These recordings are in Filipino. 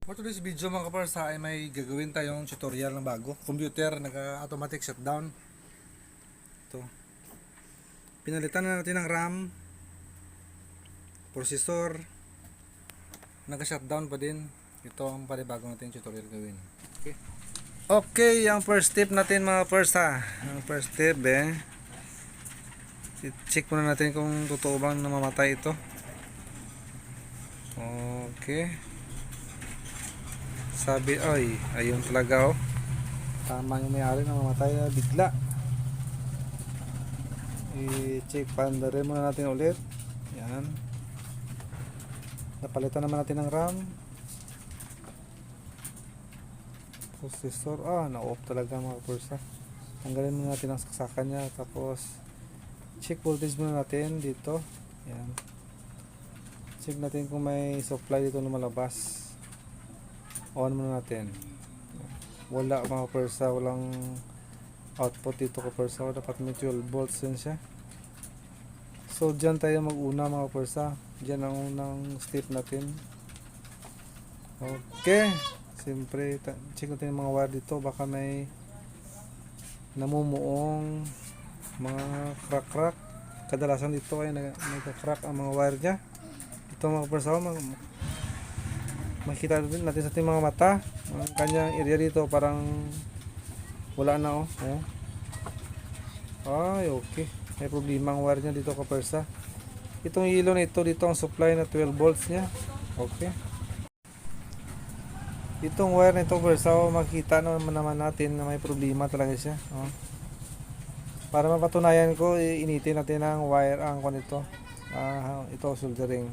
For today's video mga kaparsa ay may gagawin tayong tutorial ng bago. Computer, naka-automatic shutdown. Ito. Pinalitan na natin ng RAM, processor, naka-shutdown pa din. Ito ang panibagong natin tutorial gawin. Okay. Okay, ang first step natin mga kaparsa. Ang first step check muna natin kung totoo bang namamatay ito. Okay. Sabi ay ayun talaga tama yung may-ari na mamatay na bigla. I-check pandarin muna natin ulit. Yan, napalitan naman natin ng RAM, processor. Na-off talaga mga kapursa. Tanggalin muna natin ang saksakan nya, tapos check voltage muna natin dito. Yan, check natin kung may supply dito lumalabas. On muna natin. Wala mga kapursa, walang output dito kapursa. Dapat may 12 volts din siya. So dyan tayo mag-una mga kapursa. Dyan ang unang step natin. Okay, siyempre check natin yung mga wire dito. Baka may namumuong mga crack. Kadalasan dito ay nagka-crack ang mga wire nya. Ito mga kapursa, makikita natin sa ating mga mata ang kanyang area dito, parang wala na ay okay, may problema ang wire nya dito kapersa. Itong ilaw na ito dito, ang supply na 12 volts nya. Okay, itong wire na ito kapersa, makikita naman natin na may problema talaga siya. Para mapatunayan ko, initin natin ang wire ang nito. Ito soldering.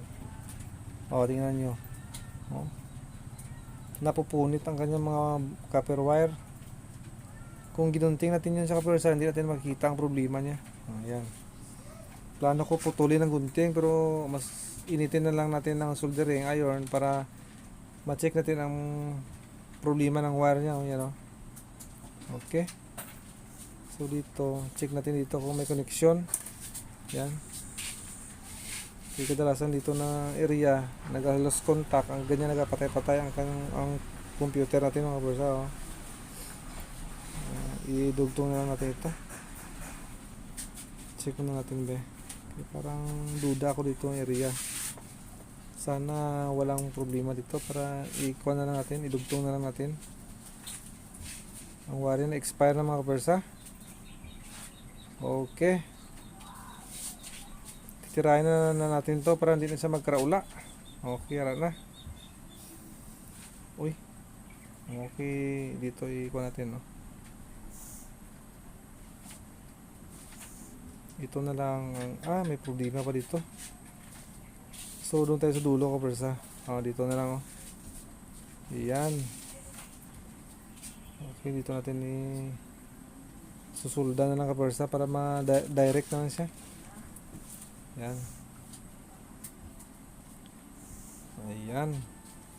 Tingnan nyo. Napupunit ang kanyang mga copper wire. Kung ginunting natin yun sa copper wire, hindi natin makikita ang problema nya. Ayan. Plano ko putulin ng gunting, pero mas initin na lang natin ng soldering iron para ma-check natin ang problema ng wire nya. Ayan, okay. So dito, check natin dito kung may connection. Yan. Kadalasan dito na area nag-lost contact, ang ganyan, nagpatay-patay ang computer natin mga kapursa. Idugtong na lang natin ito. Check na natin okay, parang duda ako dito ng area. Sana walang problema dito para i-kuha na lang natin, idugtong na lang natin. Ang wire na expire na mga kapursa. Okay, titirahin na natin to para hindi na siya magkaraula. Okay, ara na. Uy, okay, dito ikuha natin ito na lang. May problema pa dito. So doon tayo sa dulo ko persa. Dito na lang Ayan. Okay, dito natin susulda na lang kapersa para ma-direct na lang siya. Yan. Ayan.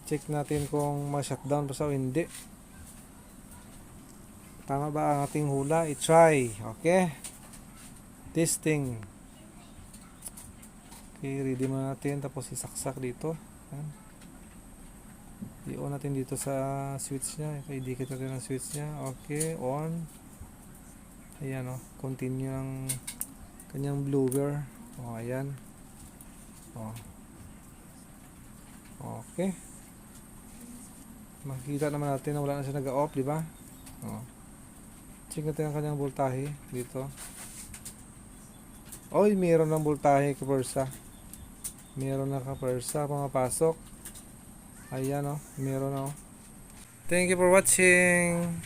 Check natin kung ma-shutdown pa siya o hindi. Tama ba ang ating hula? I-try. Okay. Testing. Okay, ready muna natin. Tapos isaksak dito. Ayan. I-on natin dito sa switch nya. I-dikit natin ang switch nya. Okay, on. Ayan continue ang kanyang blower. Ayan. Okay. Makikita naman natin na wala na siya nag-off, di ba? Check natin ang kanyang voltahe dito. Meron ng voltahe kapersa. Meron na kapersa pumapasok. Ayan meron Thank you for watching.